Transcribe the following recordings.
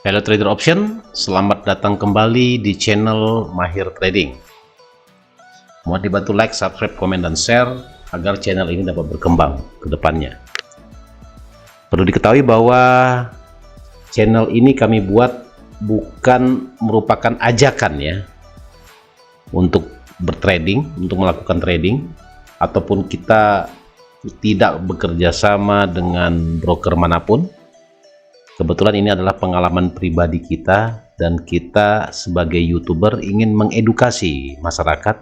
Hello trader option, selamat datang kembali di channel Mahir Trading. Mohon dibantu like, subscribe, komen, dan share agar channel ini dapat berkembang ke depannya. Perlu diketahui bahwa channel ini kami buat bukan merupakan ajakan ya untuk bertrading, untuk melakukan trading, ataupun kita tidak bekerja sama dengan broker manapun. Kebetulan ini adalah pengalaman pribadi kita, dan kita sebagai YouTuber ingin mengedukasi masyarakat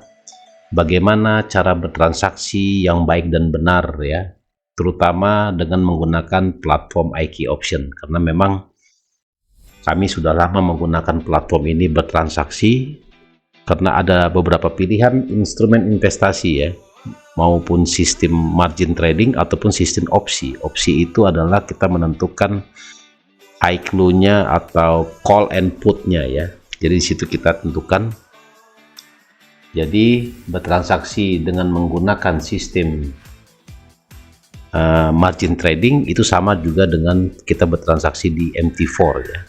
bagaimana cara bertransaksi yang baik dan benar ya, terutama dengan menggunakan platform IQ Option, karena memang kami sudah lama menggunakan platform ini bertransaksi karena ada beberapa pilihan instrumen investasi ya, maupun sistem margin trading ataupun sistem opsi. Opsi itu adalah kita menentukan IQ-nya atau call and put-nya ya. Jadi di situ kita tentukan. Jadi bertransaksi dengan menggunakan sistem margin trading itu sama juga dengan kita bertransaksi di MT4 ya.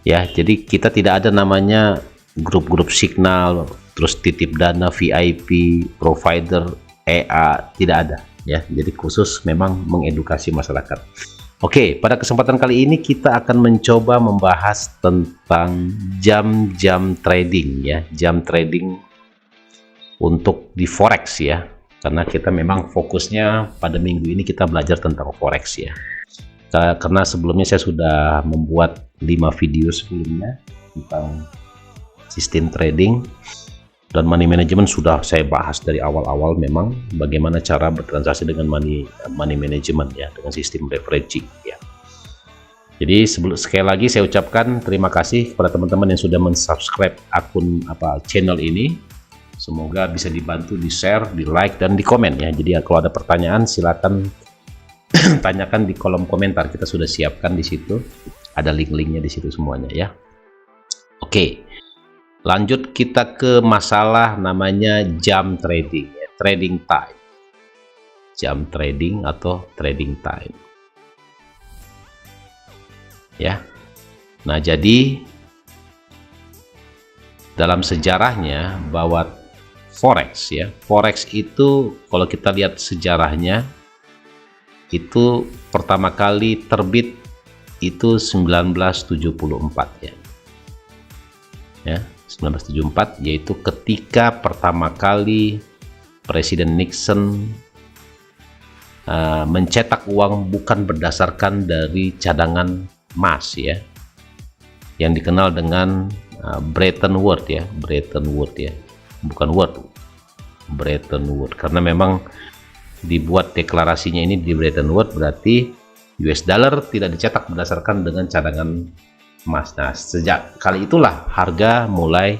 Ya, jadi kita tidak ada namanya grup-grup signal, terus titip dana, VIP, provider, EA, tidak ada ya. Jadi khusus memang mengedukasi masyarakat. Oke, pada kesempatan kali ini kita akan mencoba membahas tentang jam-jam trading ya, jam trading untuk di forex ya, karena kita memang fokusnya pada minggu ini kita belajar tentang forex ya. Karena sebelumnya saya sudah membuat 5 video sebelumnya tentang sistem trading dan money management, sudah saya bahas dari awal-awal memang bagaimana cara bertransaksi dengan money management ya, dengan sistem leveraging ya. Jadi sekali lagi saya ucapkan terima kasih kepada teman-teman yang sudah mensubscribe akun channel ini. Semoga bisa dibantu di share, di like, dan di komen ya. Jadi kalau ada pertanyaan silakan tanyakan di kolom komentar, kita sudah siapkan di situ, ada link-linknya di situ semuanya ya. Oke. Lanjut kita ke masalah namanya jam trading ya, trading time. Jam trading atau trading time. Ya. Nah, jadi dalam sejarahnya bahwa forex ya, forex itu kalau kita lihat sejarahnya itu pertama kali terbit itu 1974 ya. Ya. 1974, yaitu ketika pertama kali Presiden Nixon mencetak uang bukan berdasarkan dari cadangan emas ya, yang dikenal dengan Bretton Woods ya, Bretton Woods ya, bukan Word, Bretton Woods, karena memang dibuat deklarasinya ini di Bretton Woods, berarti US dollar tidak dicetak berdasarkan dengan cadangan emas. Nah, sejak kali itulah harga mulai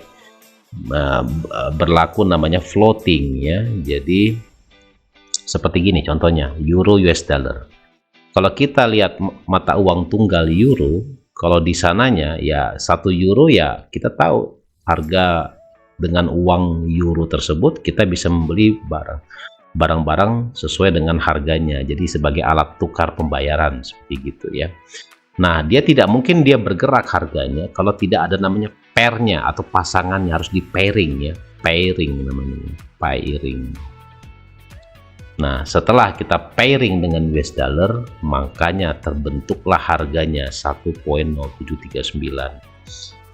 berlaku namanya floating ya. Jadi seperti gini contohnya, euro US dollar. Kalau kita lihat mata uang tunggal euro, kalau di sananya ya 1 euro ya kita tahu harga dengan uang euro tersebut kita bisa membeli barang-barang sesuai dengan harganya. Jadi sebagai alat tukar pembayaran seperti gitu ya. Nah, dia tidak mungkin dia bergerak harganya kalau tidak ada namanya pairnya atau pasangannya, harus di pairing ya, pairing namanya, pairing. Nah, setelah kita pairing dengan US dollar, makanya terbentuklah harganya 1.0739.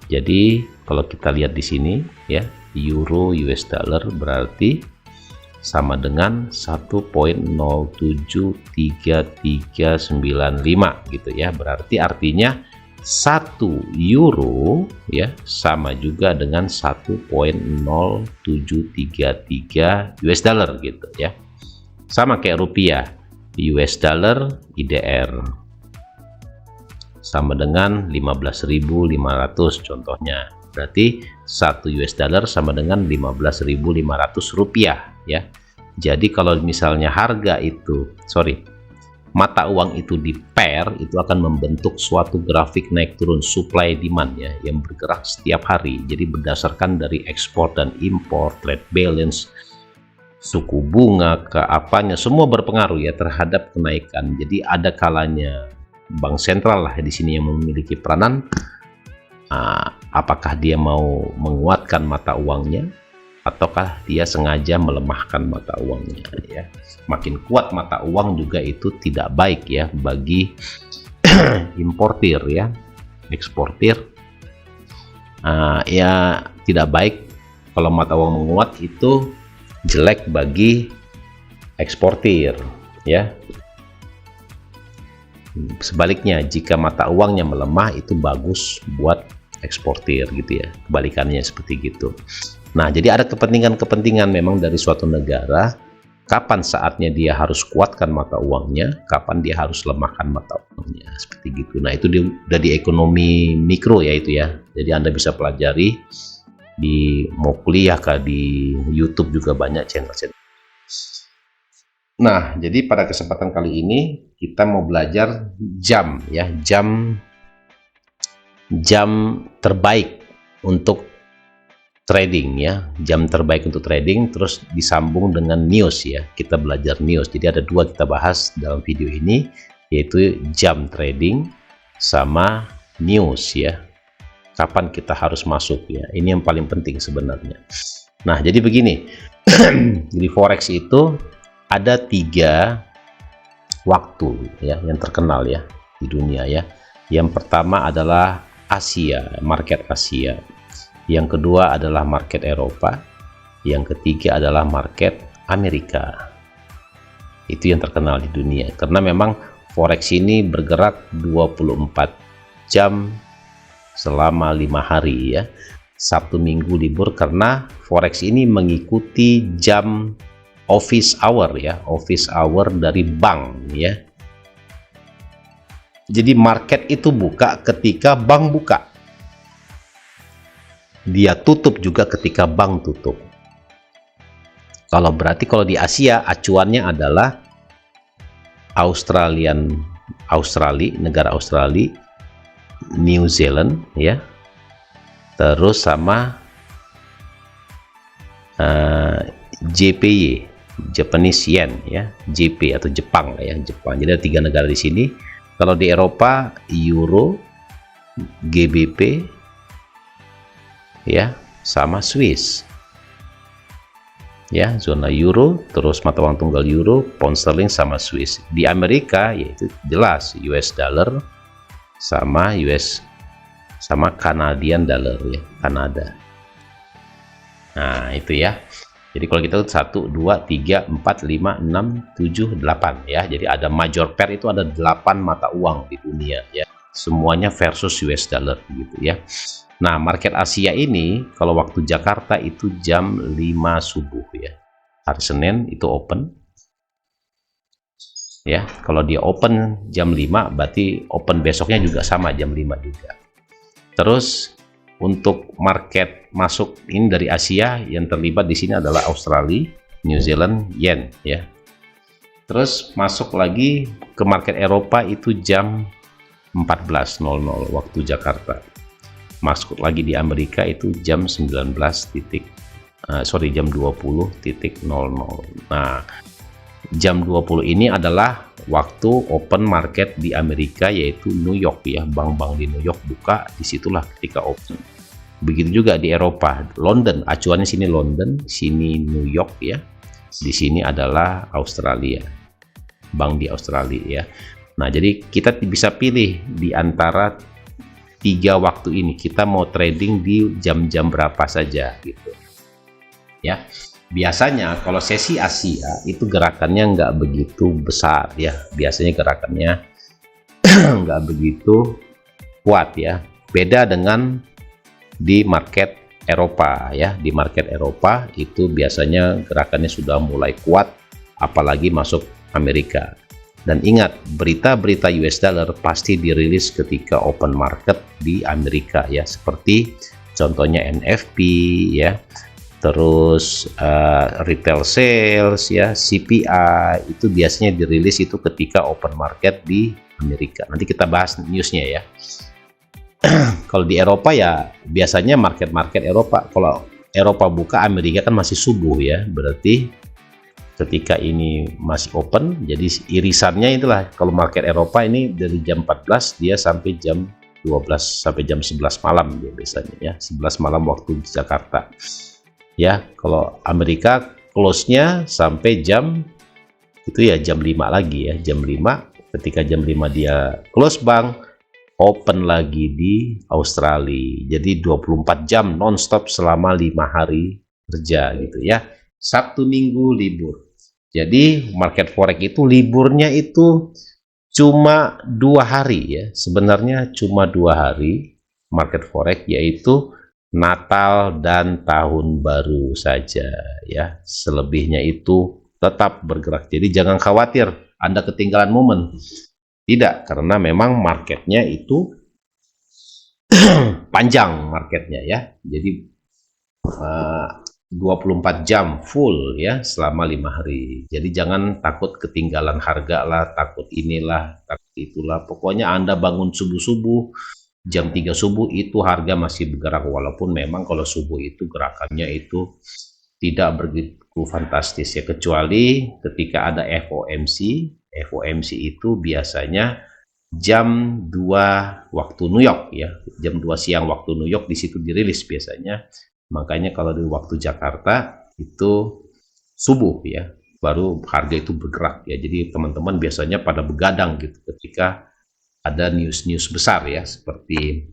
Jadi, kalau kita lihat di sini ya, euro US dollar berarti sama dengan 1.073395 gitu ya. Berarti artinya 1 euro ya sama juga dengan 1.0733 US dollar gitu ya. Sama kayak rupiah, US dollar IDR sama dengan 15.500 contohnya. Berarti 1 US dollar sama dengan 15.500 rupiah ya. Jadi kalau misalnya harga itu, mata uang itu di pair, itu akan membentuk suatu grafik naik turun supply demand ya, yang bergerak setiap hari. Jadi berdasarkan dari ekspor dan impor, trade balance, suku bunga, ke apanya, semua berpengaruh ya terhadap kenaikan. Jadi ada kalanya bank sentral lah di sini yang memiliki peranan. Apakah dia mau menguatkan mata uangnya ataukah dia sengaja melemahkan mata uangnya ya. Makin kuat mata uang juga itu tidak baik ya bagi importir ya, eksportir ya tidak baik. Kalau mata uang menguat itu jelek bagi eksportir ya. Sebaliknya jika mata uangnya melemah itu bagus buat eksportir gitu ya, kebalikannya seperti gitu. Nah, jadi ada kepentingan-kepentingan memang dari suatu negara, kapan saatnya dia harus kuatkan mata uangnya, kapan dia harus lemahkan mata uangnya, seperti gitu. Nah, itu dari ekonomi mikro ya itu ya. Jadi Anda bisa pelajari di mau kuliah kah, di YouTube juga banyak channel-channel. Nah, jadi pada kesempatan kali ini kita mau belajar jam ya, jam terbaik untuk trading ya, jam terbaik untuk trading, terus disambung dengan news ya, kita belajar news. Jadi ada dua kita bahas dalam video ini, yaitu jam trading sama news ya, kapan kita harus masuk ya, ini yang paling penting sebenarnya. Nah, jadi begini. Di forex itu ada 3 waktu ya yang terkenal ya di dunia ya. Yang pertama adalah Asia, market Asia. Yang kedua adalah market Eropa. Yang ketiga adalah market Amerika. Itu yang terkenal di dunia. Karena memang forex ini bergerak 24 jam selama 5 hari ya. Sabtu Minggu libur karena forex ini mengikuti jam office hour ya, office hour dari bank ya. Jadi market itu buka ketika bank buka. Dia tutup juga ketika bank tutup. Kalau di Asia acuannya adalah Australia, negara Australia, New Zealand ya. Terus sama JPY, Japanese Yen ya, JP atau Jepang ya, Jepang. Jadi ada 3 negara di sini. Kalau di Eropa Euro, GBP ya, sama Swiss ya, zona Euro, terus mata uang tunggal Euro, Pound Sterling sama Swiss. Di Amerika yaitu jelas US dollar sama Canadian dollar ya, Kanada. Nah, itu ya. Jadi kalau kita 1, 2, 3, 4, 5, 6, 7, 8 ya. Jadi ada major pair itu ada 8 mata uang di dunia ya. Semuanya versus US dollar gitu ya. Nah, market Asia ini kalau waktu Jakarta itu jam 5 subuh ya. Hari Senin itu open. Ya, kalau dia open jam 5 berarti open besoknya juga sama jam 5 juga. Terus untuk market masuk ini dari Asia yang terlibat di sini adalah Australia, New Zealand, Yen ya. Terus masuk lagi ke market Eropa itu jam 14.00 waktu Jakarta. Masuk lagi di Amerika itu jam 20.00. Nah, jam 20 ini adalah waktu open market di Amerika yaitu New York ya, bank-bank di New York buka, disitulah ketika open. Begitu juga di Eropa, London, acuannya sini London, sini New York ya, di sini adalah Australia, bank di Australia ya. Nah, jadi kita bisa pilih di antara 3 waktu ini, kita mau trading di jam-jam berapa saja gitu ya. Biasanya kalau sesi Asia itu gerakannya nggak begitu besar ya, biasanya gerakannya nggak begitu kuat ya, beda dengan di market Eropa ya. Di market Eropa itu biasanya gerakannya sudah mulai kuat, apalagi masuk Amerika. Dan ingat, berita-berita US dollar pasti dirilis ketika open market di Amerika ya, seperti contohnya NFP ya, terus retail sales ya, CPI itu biasanya dirilis itu ketika open market di Amerika. Nanti kita bahas newsnya ya. Kalau di Eropa ya biasanya market Eropa, kalau Eropa buka Amerika kan masih subuh ya, berarti ketika ini masih open, jadi irisannya itulah kalau market Eropa ini dari jam 14 dia sampai jam 12 sampai jam 11 malam ya biasanya ya, 11 malam waktu di Jakarta ya. Kalau Amerika close-nya sampai jam itu ya jam 5 lagi ya, jam 5. Ketika jam 5 dia close bank, open lagi di Australia. Jadi 24 jam nonstop selama 5 hari kerja gitu ya. Sabtu Minggu libur. Jadi market forex itu liburnya itu cuma 2 hari ya. Sebenarnya cuma 2 hari market forex, yaitu Natal dan Tahun Baru saja ya. Selebihnya itu tetap bergerak. Jadi jangan khawatir Anda ketinggalan momen. Tidak, karena memang marketnya itu panjang marketnya ya. Jadi 24 jam full ya selama 5 hari. Jadi jangan takut ketinggalan harga lah, takut inilah, takut itulah. Pokoknya Anda bangun subuh-subuh, jam 3 subuh itu harga masih bergerak, walaupun memang kalau subuh itu gerakannya itu tidak begitu fantastis ya, kecuali ketika ada FOMC. FOMC itu biasanya jam 2 waktu New York ya, jam 2 siang waktu New York, di situ dirilis biasanya. Makanya kalau di waktu Jakarta itu subuh ya, baru harga itu bergerak ya. Jadi teman-teman biasanya pada begadang gitu ketika ada news-news besar ya, seperti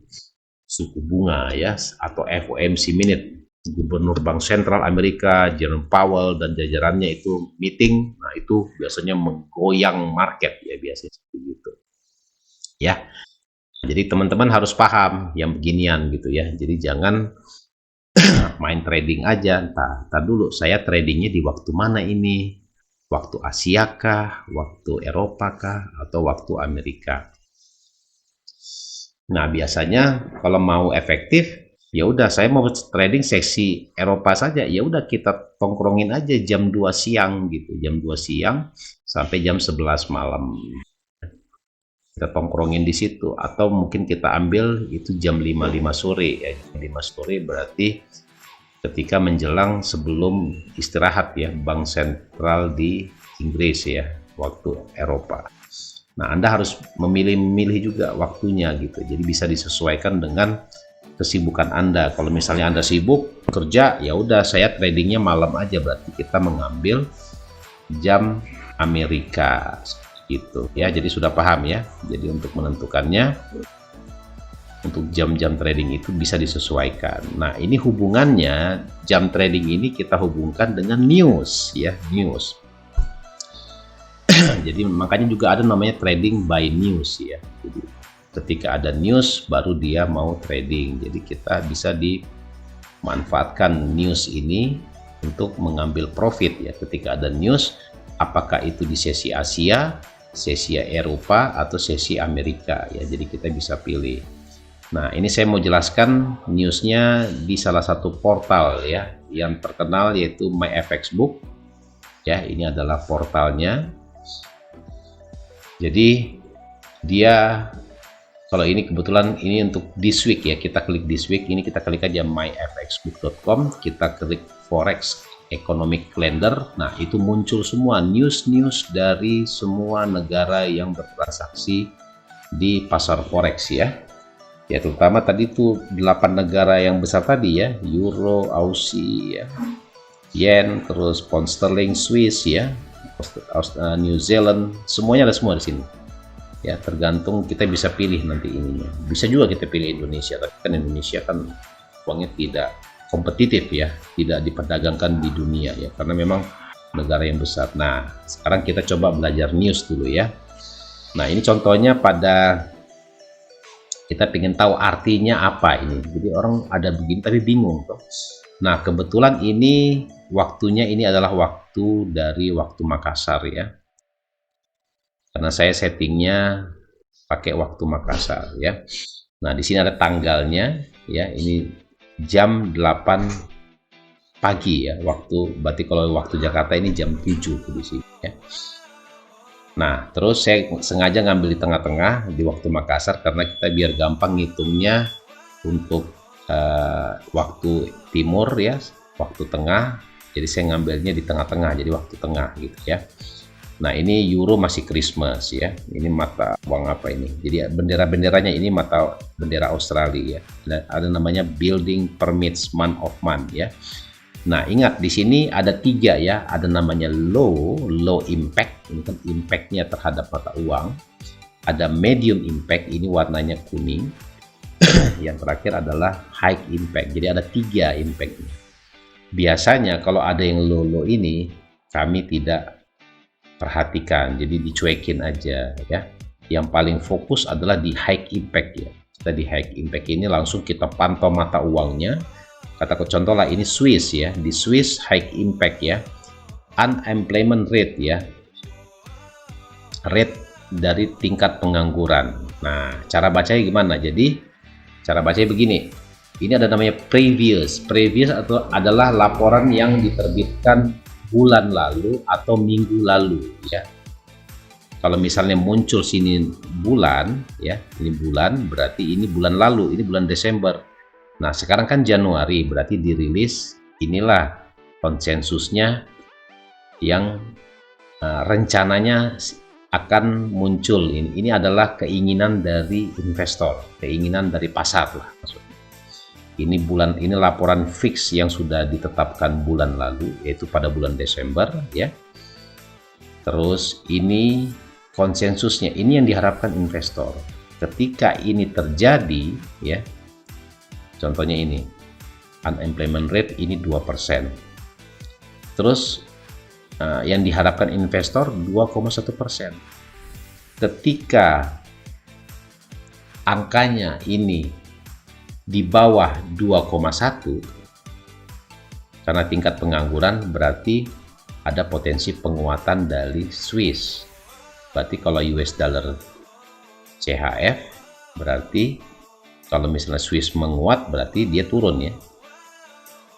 suku bunga ya, atau FOMC minute, Gubernur Bank Sentral Amerika, Jerome Powell dan jajarannya itu meeting. Nah itu biasanya menggoyang market ya, biasanya seperti itu ya. Jadi teman-teman harus paham yang beginian gitu ya. Jadi jangan main trading aja, entah dulu saya tradingnya di waktu mana ini, waktu Asia kah, waktu Eropa kah, atau waktu Amerika. Nah biasanya kalau mau efektif, ya udah saya mau trading sesi Eropa saja, ya udah kita tongkrongin aja jam 2 siang gitu, jam 2 siang sampai jam 11 malam. Kita tongkrongin di situ, atau mungkin kita ambil itu jam 5 sore ya. Jam 5 sore berarti ketika menjelang sebelum istirahat ya bank sentral di Inggris ya, waktu Eropa. Nah Anda harus memilih juga waktunya gitu, jadi bisa disesuaikan dengan kesibukan Anda. Kalau misalnya Anda sibuk kerja, ya udah saya tradingnya malam aja, berarti kita mengambil jam Amerika gitu ya. Jadi sudah paham ya. Jadi untuk menentukannya, untuk jam-jam trading itu bisa disesuaikan. Nah ini hubungannya, jam trading ini kita hubungkan dengan news ya, news. Jadi makanya juga ada namanya trading by news ya. Jadi ketika ada news baru dia mau trading. Jadi kita bisa dimanfaatkan news ini untuk mengambil profit ya. Ketika ada news, apakah itu di sesi Asia, sesi Eropa, atau sesi Amerika ya. Jadi kita bisa pilih. Nah ini saya mau jelaskan newsnya di salah satu portal ya yang terkenal, yaitu MyFXBook ya. Ini adalah portalnya. Jadi dia, kalau ini kebetulan ini untuk this week ya, kita klik this week, ini kita klik aja myfxbook.com, kita klik forex economic calendar. Nah itu muncul semua news-news dari semua negara yang bertransaksi di pasar forex ya. Ya terutama tadi tuh 8 negara yang besar tadi ya, Euro, Aussie ya, Yen, terus Pound Sterling, Swiss ya, New Zealand, semuanya ada semua di sini ya. Tergantung kita bisa pilih nanti ininya. Bisa juga kita pilih Indonesia, tapi kan Indonesia kan uangnya tidak kompetitif ya, tidak diperdagangkan di dunia ya, karena memang negara yang besar. Nah sekarang kita coba belajar news dulu ya. Nah ini contohnya, pada kita pengen tahu artinya apa ini. Jadi orang ada begini tapi bingung tuh. Nah kebetulan ini waktunya, ini adalah waktu dari waktu Makassar ya, karena saya settingnya pakai waktu Makassar ya. Nah di sini ada tanggalnya ya, ini jam 8 pagi ya waktu, berarti kalau waktu Jakarta ini jam 7 di sini ya. Nah terus saya sengaja ngambil di tengah-tengah di waktu Makassar, karena kita biar gampang ngitungnya untuk waktu timur ya, waktu tengah Jadi saya ngambilnya di tengah-tengah, jadi waktu tengah gitu ya. Nah ini euro masih Christmas ya, ini mata uang apa ini, jadi bendera-benderanya ini mata bendera Australia ya. Ada namanya building permits month of month ya. Nah ingat di sini ada 3 ya, ada namanya low impact, ini kan impactnya terhadap mata uang. Ada medium impact, ini warnanya kuning. Yang terakhir adalah high impact, jadi ada 3 impact. Biasanya kalau ada yang low ini kami tidak perhatikan, jadi dicuekin aja ya. Yang paling fokus adalah di high impact ya. Kita di high impact ini langsung kita pantau mata uangnya. Kata contoh lah ini Swiss ya, di Swiss high impact ya, unemployment rate ya, rate dari tingkat pengangguran. Nah cara bacanya gimana? Jadi cara bacanya begini, ini ada namanya previous atau adalah laporan yang diterbitkan bulan lalu atau minggu lalu ya. Kalau misalnya muncul sini bulan ya, ini bulan berarti ini bulan lalu, ini bulan Desember. Nah sekarang kan Januari, berarti dirilis inilah konsensusnya yang rencananya akan muncul. Ini adalah keinginan dari investor, keinginan dari pasar lah maksudnya. Ini laporan fix yang sudah ditetapkan bulan lalu, yaitu pada bulan Desember ya. Terus ini konsensusnya, ini yang diharapkan investor. Ketika ini terjadi ya, contohnya ini unemployment rate ini 2%. Terus yang diharapkan investor 2,1%. Ketika angkanya ini di bawah 2,1 karena tingkat pengangguran, berarti ada potensi penguatan dari Swiss. Berarti kalau US dollar CHF, berarti kalau misalnya Swiss menguat berarti dia turun ya.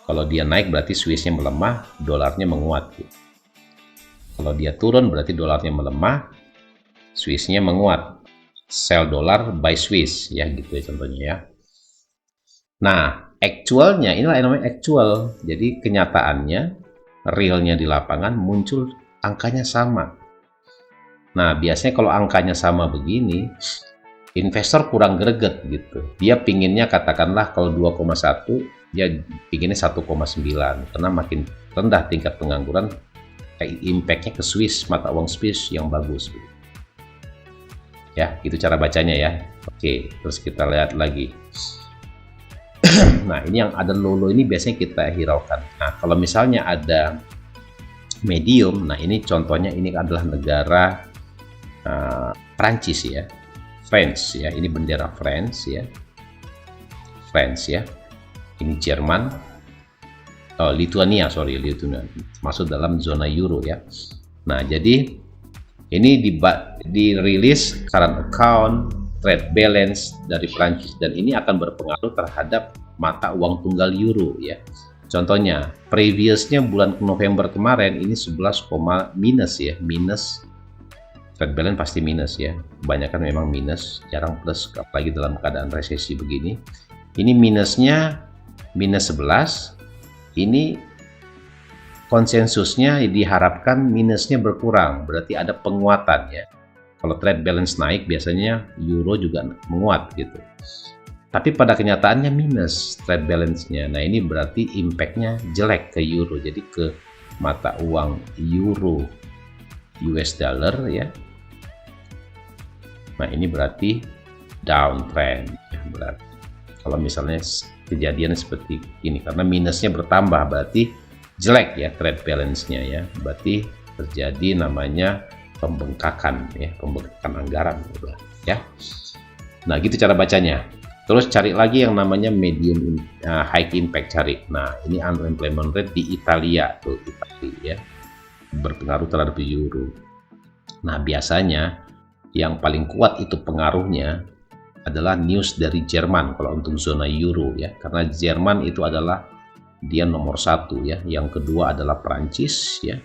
Kalau dia naik berarti Swissnya melemah, dolarnya menguat. Kalau dia turun berarti dolarnya melemah, Swissnya menguat. Sell dolar buy Swiss ya gitu ya contohnya ya. Nah, actualnya inilah yang namanya actual. Jadi kenyataannya, realnya di lapangan muncul angkanya sama. Nah, biasanya kalau angkanya sama begini, investor kurang greget gitu. Dia pinginnya katakanlah kalau 2,1, dia pinginnya 1,9 karena makin rendah tingkat pengangguran, impactnya ke Swiss, mata uang Swiss yang bagus. Gitu. Ya, itu cara bacanya ya. Oke, terus kita lihat lagi. Nah ini yang ada low ini biasanya kita hiraukan. Nah kalau misalnya ada medium, nah ini contohnya ini adalah negara Prancis ya, France ya, ini bendera France ya, France ya, ini Jerman, Lithuania masuk dalam zona euro ya. Nah jadi ini dirilis current account, trade balance dari Prancis, dan ini akan berpengaruh terhadap mata uang tunggal euro ya. Contohnya previousnya bulan November kemarin ini 11, minus ya, minus trade balance pasti minus ya, kebanyakan memang minus, jarang plus, apalagi dalam keadaan resesi begini. Ini minusnya minus 11, ini konsensusnya diharapkan minusnya berkurang, berarti ada penguatan ya. Kalau trade balance naik biasanya euro juga menguat gitu. Tapi pada kenyataannya minus trade balance-nya. Nah ini berarti impact-nya jelek ke euro. Jadi ke mata uang euro US dollar ya. Nah ini berarti downtrend ya, berarti. Kalau misalnya kejadian seperti ini karena minusnya bertambah berarti jelek ya trade balance-nya ya. Berarti terjadi namanya pembengkakan ya, pembengkakan anggaran ya. Nah gitu cara bacanya. Terus cari lagi yang namanya medium high impact, cari. Nah ini unemployment rate di Italia tuh, Italia ya, berpengaruh terhadap euro. Nah biasanya yang paling kuat itu pengaruhnya adalah news dari Jerman kalau untuk zona euro ya, karena Jerman itu adalah dia nomor 1 ya, yang kedua adalah Prancis ya,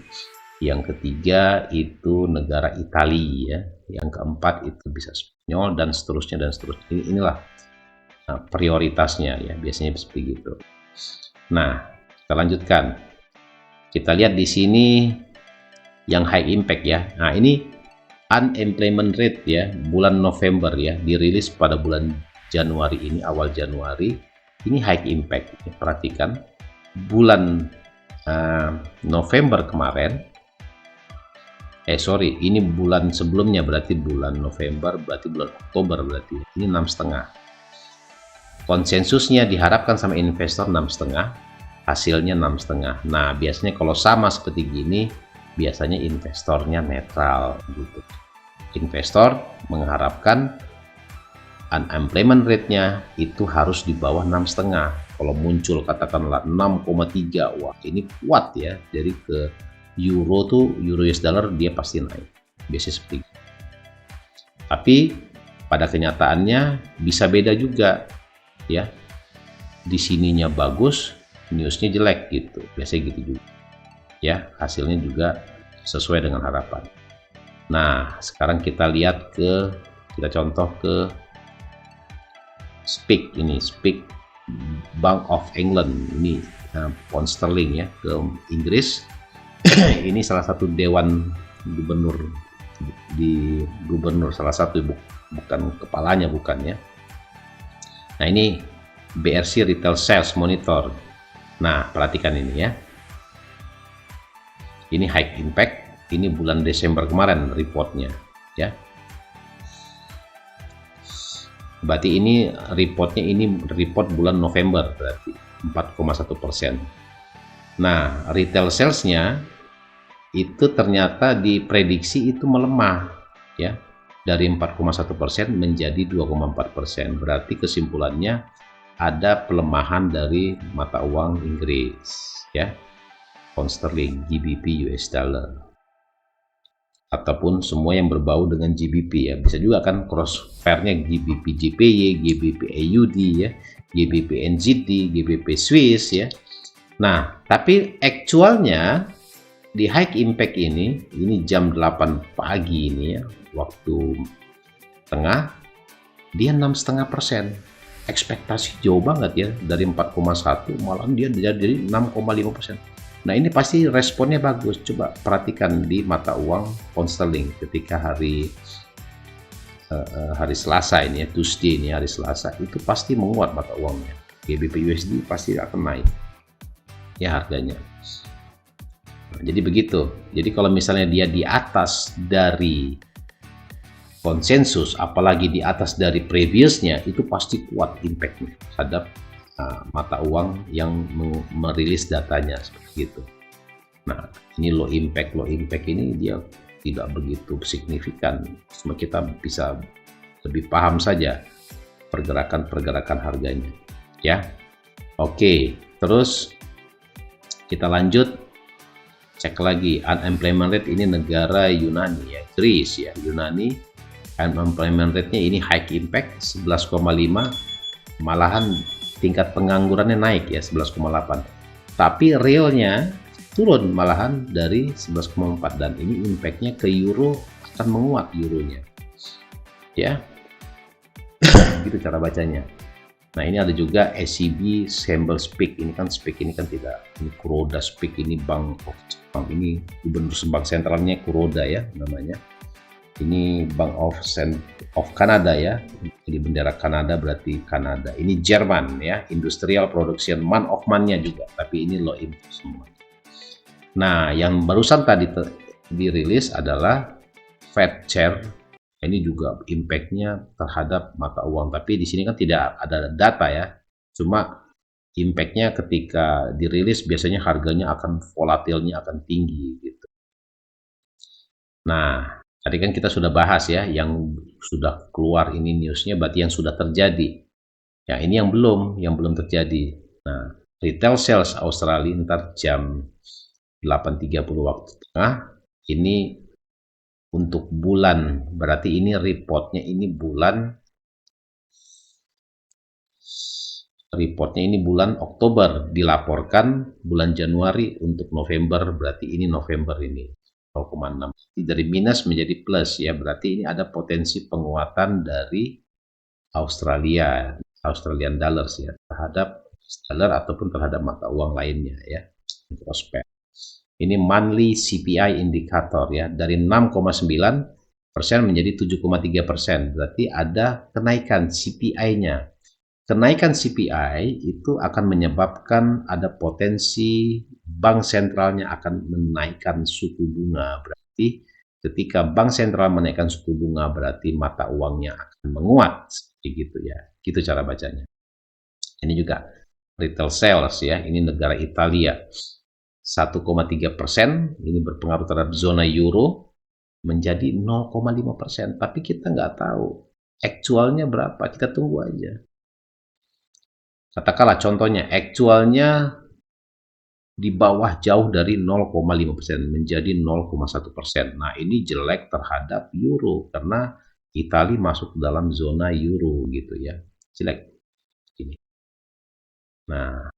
yang ketiga itu negara Italia ya, yang keempat itu bisa Spanyol dan seterusnya dan seterusnya. Inilah prioritasnya ya, biasanya seperti itu. Nah kita lanjutkan. Kita lihat di sini yang high impact ya. Nah, ini unemployment rate ya, bulan November ya, dirilis pada bulan Januari ini, awal Januari. Ini high impact. Perhatikan bulan November kemarin, ini bulan sebelumnya, berarti bulan November, berarti bulan Oktober, berarti ini 6,5. Konsensusnya diharapkan sama investor 6,5, hasilnya 6,5. Nah, biasanya kalau sama seperti gini, biasanya investornya netral gitu. Investor mengharapkan unemployment rate-nya itu harus di bawah 6,5. Kalau muncul katakanlah 6,3, wah ini kuat ya. Jadi ke euro US dollar dia pasti naik. Biasanya seperti itu. Tapi pada kenyataannya bisa beda juga ya. Di sininya bagus, newsnya jelek gitu. Biasanya gitu juga. Ya, hasilnya juga sesuai dengan harapan. Nah, sekarang kita lihat kita contoh ke SPIC ini, SPIC Bank of England ini, pound sterling ya, ke Inggris. Ini salah satu dewan gubernur salah satu, bukan kepalanya, bukan ya. Nah, ini BRC Retail Sales Monitor. Nah, perhatikan ini ya. Ini high impact, ini bulan Desember kemarin reportnya ya. Berarti ini reportnya, ini report bulan November, berarti 4,1%. Nah, retail salesnya itu ternyata diprediksi itu melemah ya, dari 4,1% menjadi 2,4%. Berarti kesimpulannya ada pelemahan dari mata uang Inggris ya, pound sterling, GBP US dollar, ataupun semua yang berbau dengan GBP ya. Bisa juga kan cross pair-nya GBP JPY, GBP AUD ya, GBP NZD, GBP Swiss ya. Nah, tapi actualnya di high impact ini jam 8 pagi ini ya, waktu tengah, dia 6,5%. Ekspektasi jauh banget ya, dari 4,1 malah dia jadi 6,5%. Nah, ini pasti responnya bagus. Coba perhatikan di mata uang pound sterling ketika hari Selasa ini ya, Tuesday ini, hari Selasa, itu pasti menguat mata uangnya. GBP USD pasti akan naik ya harganya. Nah, jadi begitu. Jadi kalau misalnya dia di atas dari konsensus, apalagi di atas dari previousnya, itu pasti kuat impactnya terhadap mata uang yang merilis datanya seperti itu. Nah, ini low impact ini dia tidak begitu signifikan. Cuma kita bisa lebih paham saja pergerakan harganya ya. Oke, terus kita lanjut cek lagi unemployment rate. Ini negara Yunani ya, Greece ya, Yunani. Unemployment rate-nya ini high impact 11,5, malahan tingkat penganggurannya naik ya 11,8, tapi realnya turun malahan dari 11,4, dan ini impactnya ke euro akan menguat euronya ya. Gitu cara bacanya. Nah, ini ada juga SCB Symbol SPIC. Ini kan SPIC ini kan tidak, ini Kuroda SPIC, ini Bank of Jepang, ini gubernur bank sentralnya Kuroda ya namanya. Ini Bank of Canada ya, ini bendera Kanada, berarti Kanada. Ini Jerman ya, Industrial Production Month-nya juga, tapi ini low impact semua. Nah, yang barusan tadi dirilis adalah Fed Chair. Ini juga impactnya terhadap mata uang, tapi di sini kan tidak ada data ya, cuma impactnya ketika dirilis biasanya harganya akan volatilnya akan tinggi gitu. Nah, tadi kan kita sudah bahas ya, yang sudah keluar ini newsnya berarti yang sudah terjadi. Ya, ini yang belum terjadi. Nah, retail sales Australia ntar jam 8.30 waktu tengah, ini untuk bulan, berarti ini reportnya ini bulan Oktober, dilaporkan bulan Januari untuk November, berarti ini November ini 0,6. Dari minus menjadi plus ya, berarti ini ada potensi penguatan dari Australian dollars ya, terhadap dollar ataupun terhadap mata uang lainnya ya, prospek. Ini monthly CPI indikator ya, dari 6,9% menjadi 7,3%. Berarti ada kenaikan CPI-nya. Kenaikan CPI itu akan menyebabkan ada potensi bank sentralnya akan menaikkan suku bunga. Berarti ketika bank sentral menaikkan suku bunga berarti mata uangnya akan menguat. Seperti gitu ya. Gitu cara bacanya. Ini juga retail sales ya. Ini negara Italia. 1,3% ini berpengaruh terhadap zona euro menjadi 0,5%. Tapi kita nggak tahu aktualnya berapa. Kita tunggu aja. Katakanlah contohnya aktualnya di bawah jauh dari 0,5% menjadi 0,1%. Nah ini jelek terhadap euro karena Italia masuk dalam zona euro gitu ya. Jelek ini. Nah,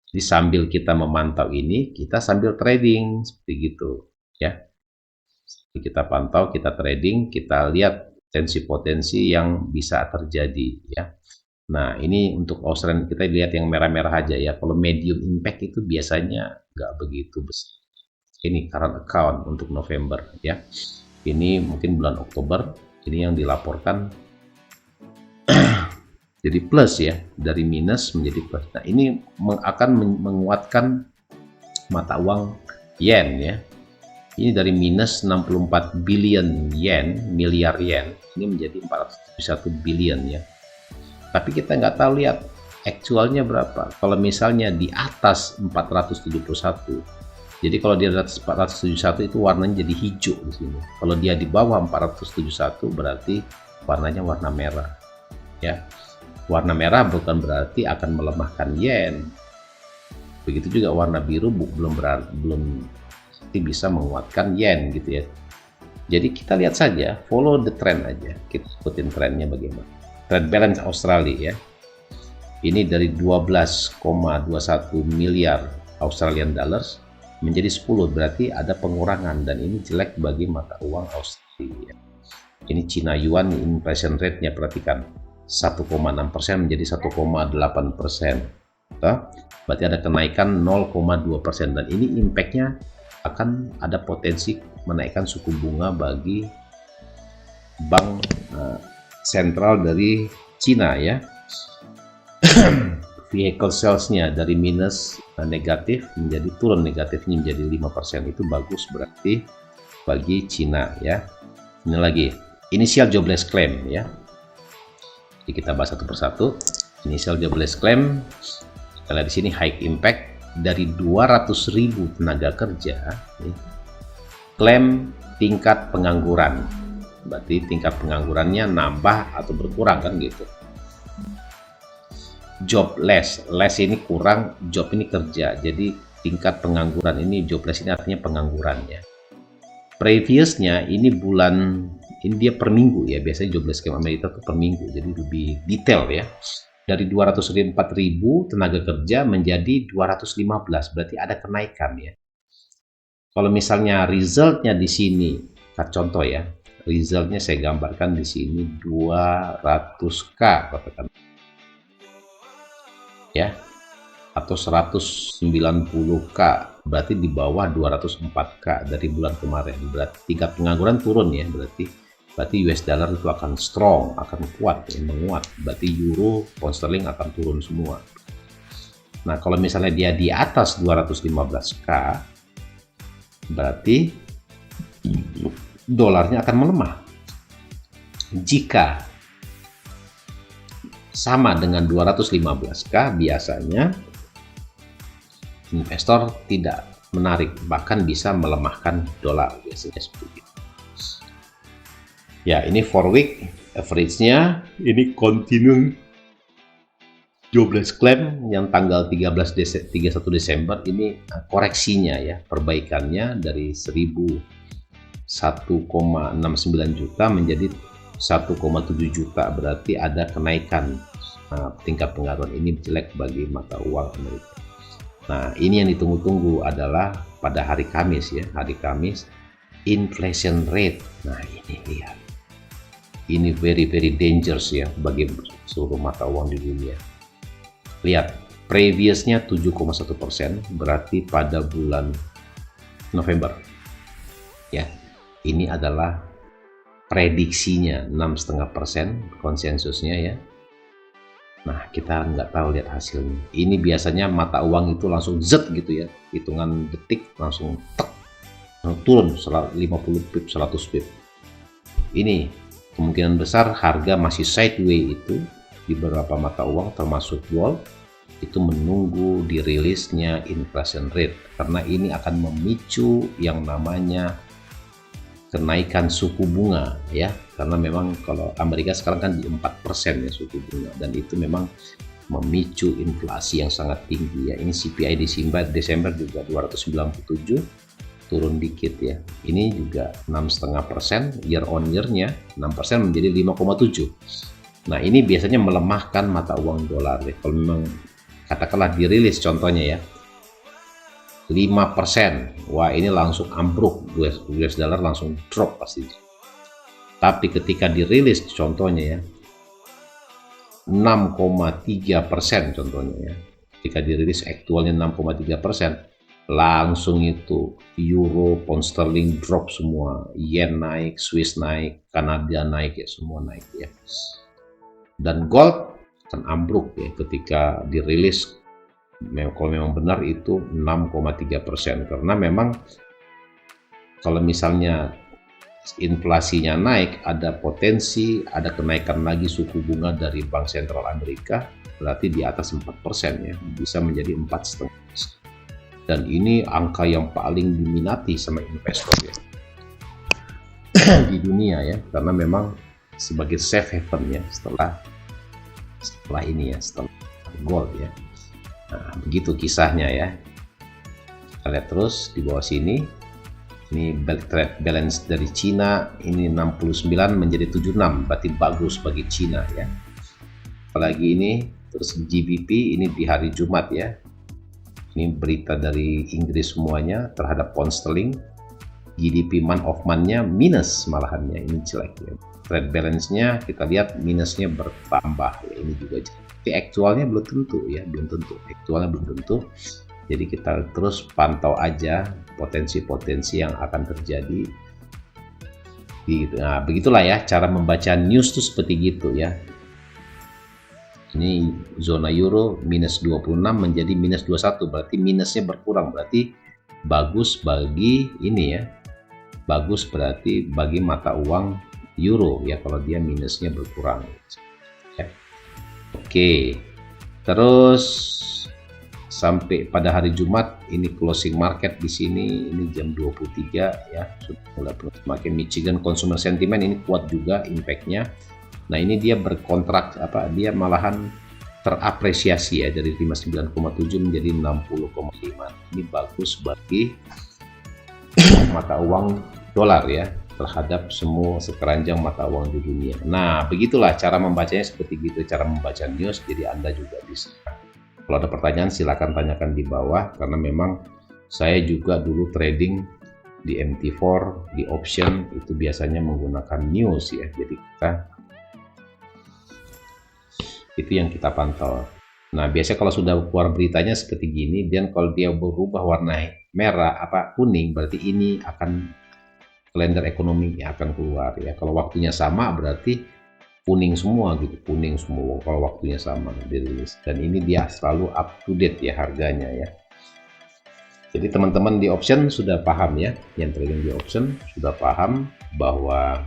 jadi sambil kita memantau ini, kita sambil trading seperti gitu ya. Kita pantau, kita trading, kita lihat potensi-potensi yang bisa terjadi ya. Nah, ini untuk Australian kita lihat yang merah-merah aja ya. Kalau medium impact itu biasanya nggak begitu besar. Ini current account untuk November ya. Ini mungkin bulan Oktober, ini yang dilaporkan jadi plus ya, dari minus menjadi plus. Nah, ini akan menguatkan mata uang yen ya. Ini dari minus 64 billion yen, miliar yen, ini menjadi 471 billion ya. Tapi kita nggak tahu lihat aktualnya berapa. Kalau misalnya di atas 471, jadi kalau di atas 471 itu warnanya jadi hijau di sini. Kalau dia di bawah 471 berarti warnanya warna merah ya. Warna merah bukan berarti akan melemahkan yen. Begitu juga warna biru belum bisa menguatkan yen gitu ya. Jadi kita lihat saja, follow the trend aja. Kita ikutin trennya bagaimana. Trade balance Australia ya. Ini dari 12,21 miliar Australian dollars menjadi 10, berarti ada pengurangan dan ini jelek bagi mata uang Australia. Ini Cina Yuan inflation rate-nya perhatikan. 1,6% menjadi 1,8%. Berarti ada kenaikan 0,2% dan ini impact-nya akan ada potensi menaikkan suku bunga bagi bank sentral dari Cina ya. Vehicle sales-nya dari minus negatif menjadi turun negatifnya menjadi 5%. Itu bagus berarti bagi Cina ya. Ini lagi initial jobless claim ya. Jadi kita bahas satu persatu. Initial jobless claim, kita lihat di sini high impact dari 200.000 tenaga kerja. Klaim tingkat pengangguran, berarti tingkat penganggurannya nambah atau berkurang kan gitu. Jobless, less ini kurang, job ini kerja. Jadi tingkat pengangguran ini jobless ini artinya penganggurannya. Previousnya ini bulan ini dia per minggu ya, biasanya jobless claim Amerika itu per minggu, jadi lebih detail ya. Dari 204.000 tenaga kerja menjadi 215, berarti ada kenaikan ya. Kalau misalnya resultnya di sini, contoh ya, resultnya saya gambarkan di sini 200k katakan ya, atau 190k, berarti di bawah 204k dari bulan kemarin. Berarti tingkat pengangguran turun ya, berarti US dollar itu akan strong, akan kuat, ya, menguat. Berarti euro, pound sterling akan turun semua. Nah, kalau misalnya dia di atas 215k, berarti dolarnya akan melemah. Jika sama dengan 215k, biasanya investor tidak menarik, bahkan bisa melemahkan dolar biasanya seperti itu. Ya, ini 4 week average-nya, ini continuing jobless claim yang tanggal 31 Desember ini koreksinya ya, perbaikannya dari 1.169 juta menjadi 1,7 juta, berarti ada kenaikan. Tingkat pengangguran ini jelek bagi mata uang Amerika. Nah, ini yang ditunggu-tunggu adalah pada hari Kamis ya, hari Kamis inflation rate. Nah, ini lihat. Ini very dangerous ya bagi seluruh mata uang di dunia. Lihat, previousnya 7,1%, berarti pada bulan November ya. Ini adalah prediksinya 6,5% konsensusnya ya. Nah, kita nggak tahu lihat hasilnya. Ini biasanya mata uang itu langsung zet gitu ya, hitungan detik langsung tek, turun 50 pip, 100 pip. Ini kemungkinan besar harga masih sideways itu di beberapa mata uang termasuk gold itu menunggu dirilisnya inflation rate, karena ini akan memicu yang namanya kenaikan suku bunga ya, karena memang kalau Amerika sekarang kan di 4% ya suku bunga, dan itu memang memicu inflasi yang sangat tinggi ya. Ini CPI di Desember juga 297, turun dikit ya. Ini juga 6,5%, year on year-nya 6% menjadi 5,7. Nah, ini biasanya melemahkan mata uang dolar ya. Kalau memang katakanlah dirilis contohnya ya 5%, wah ini langsung ambruk, US dollar langsung drop pasti. Tapi ketika dirilis contohnya ya 6,3% contohnya ya, ketika dirilis aktualnya 6,3%, langsung itu euro, pound sterling drop semua, yen naik, Swiss naik, Kanada naik ya, semua naik ya. Dan gold akan ambruk ya ketika dirilis. Kalau memang benar itu 6,3%, karena memang kalau misalnya inflasinya naik, ada potensi ada kenaikan lagi suku bunga dari Bank Sentral Amerika, berarti di atas 4% ya, bisa menjadi 4,5%. Dan ini angka yang paling diminati sama investor ya di dunia ya, karena memang sebagai safe haven ya setelah ini ya, setelah gold ya. Nah, begitu kisahnya ya. Kita lihat terus di bawah sini. Ini trade balance dari Cina, ini 69 menjadi 76, berarti bagus bagi Cina ya. Apalagi ini, terus GBP ini di hari Jumat ya. Ini berita dari Inggris semuanya terhadap pound sterling. GDP month of month-nya minus malahannya, ini jelek ya. Trade balance-nya kita lihat minusnya bertambah ya, ini juga jelek. Tapi aktualnya belum tentu ya, aktualnya belum tentu. Jadi kita terus pantau aja potensi-potensi yang akan terjadi. Nah, begitulah ya cara membaca news tuh seperti gitu ya. Ini zona euro minus 26 menjadi minus 21, berarti minusnya berkurang, berarti bagus bagi ini ya. Bagus berarti bagi mata uang euro ya kalau dia minusnya berkurang. Oke, terus sampai pada hari Jumat ini closing market di sini ini jam 23 ya, sudah mulai semakin Michigan Consumer Sentiment ini kuat juga impact-nya. Nah, ini dia berkontrak dia malahan terapresiasi ya dari 59,7 menjadi 60,5. Ini bagus bagi mata uang dolar ya, terhadap semua sekeranjang mata uang di dunia. Nah, begitulah cara membacanya, seperti gitu cara membaca news. Jadi Anda juga bisa. Kalau ada pertanyaan silakan tanyakan di bawah, karena memang saya juga dulu trading di MT4 di option itu biasanya menggunakan news ya. Jadi itu yang kita pantau. Nah, biasanya kalau sudah keluar beritanya seperti gini, dan kalau dia berubah warna merah kuning, berarti ini akan kalender ekonomi yang akan keluar ya. Kalau waktunya sama berarti kuning semua gitu, kuning semua kalau waktunya sama dirilis. Dan ini dia selalu up to date ya harganya ya. Jadi teman-teman di option sudah paham ya, yang trading di option sudah paham bahwa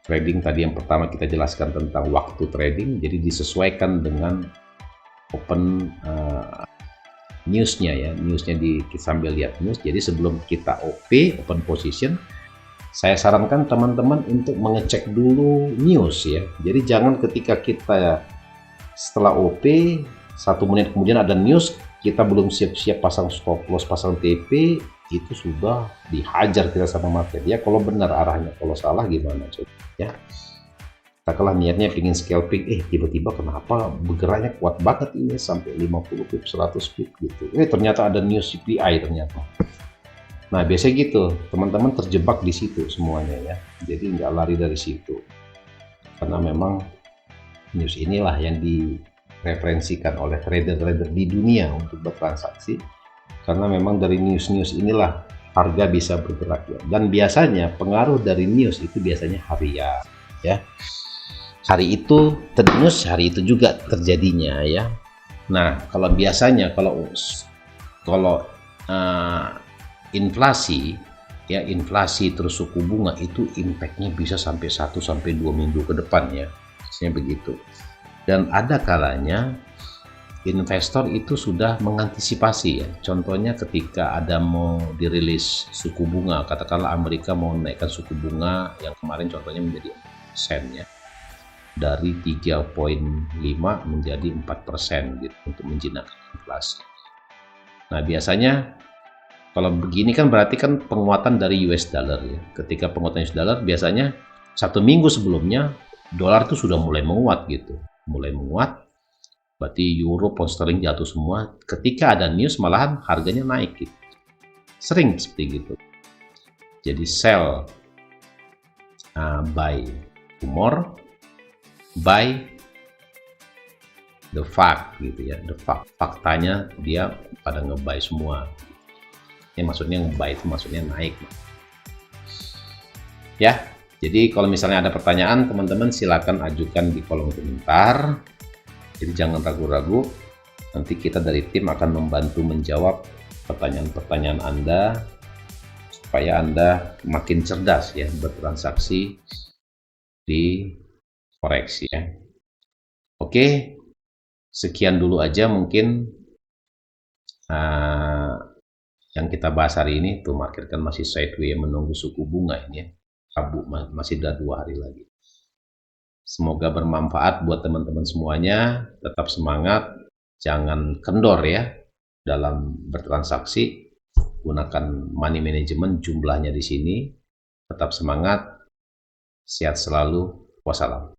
trading tadi yang pertama kita jelaskan tentang waktu trading, jadi disesuaikan dengan open newsnya ya, newsnya sambil lihat news. Jadi sebelum kita open position, saya sarankan teman-teman untuk mengecek dulu news ya. Jadi jangan ketika kita setelah OP 1 menit kemudian ada news, kita belum siap-siap pasang stop loss, pasang TP, itu sudah dihajar kita sama market ya. Kalau benar arahnya, kalau salah gimana coba ya. Katakanlah niatnya pingin scalping, tiba-tiba kenapa bergeraknya kuat banget ini sampai 50 pip, 100 pip gitu. Ternyata ada news CPI ternyata. Nah, biasanya gitu, teman-teman terjebak di situ semuanya ya. Jadi nggak lari dari situ. Karena memang news inilah yang direferensikan oleh trader-trader di dunia untuk bertransaksi. Karena memang dari news-news inilah harga bisa bergerak ya. Dan biasanya pengaruh dari news itu biasanya harian ya. Hari itu news, hari itu juga terjadinya ya. Nah, kalau biasanya kalau inflasi ya, inflasi terus suku bunga itu impactnya bisa sampai 1 sampai 2 minggu ke depan ya. Biasanya begitu. Dan ada kalanya investor itu sudah mengantisipasi ya. Contohnya ketika ada mau dirilis suku bunga, katakanlah Amerika mau menaikkan suku bunga yang kemarin contohnya menjadi 4% ya. Dari 3,5 menjadi 4% gitu untuk menjinakkan inflasi. Nah, biasanya kalau begini kan berarti kan penguatan dari US dollar ya. Ketika penguatan US dollar biasanya 1 minggu sebelumnya dolar itu sudah mulai menguat gitu. Mulai menguat, berarti euro, pound sterling jatuh semua. Ketika ada news malahan harganya naik gitu. Sering seperti gitu. Jadi sell buy rumor, buy the fact gitu ya. The fact, faktanya dia pada nge-buy semua. Ini maksudnya nge-buy itu maksudnya naik. Ya, jadi kalau misalnya ada pertanyaan teman-teman silakan ajukan di kolom komentar. Jadi jangan ragu-ragu, nanti kita dari tim akan membantu menjawab pertanyaan-pertanyaan Anda supaya Anda makin cerdas ya bertransaksi di forex ya. Oke, sekian dulu aja mungkin yang kita bahas hari ini. Tuh market kan masih sideways menunggu suku bunga ini ya. Rabu masih ada 2 hari lagi. Semoga bermanfaat buat teman-teman semuanya. Tetap semangat, jangan kendor ya dalam bertransaksi. Gunakan money management, jumlahnya di sini. Tetap semangat, sehat selalu. Wassalam.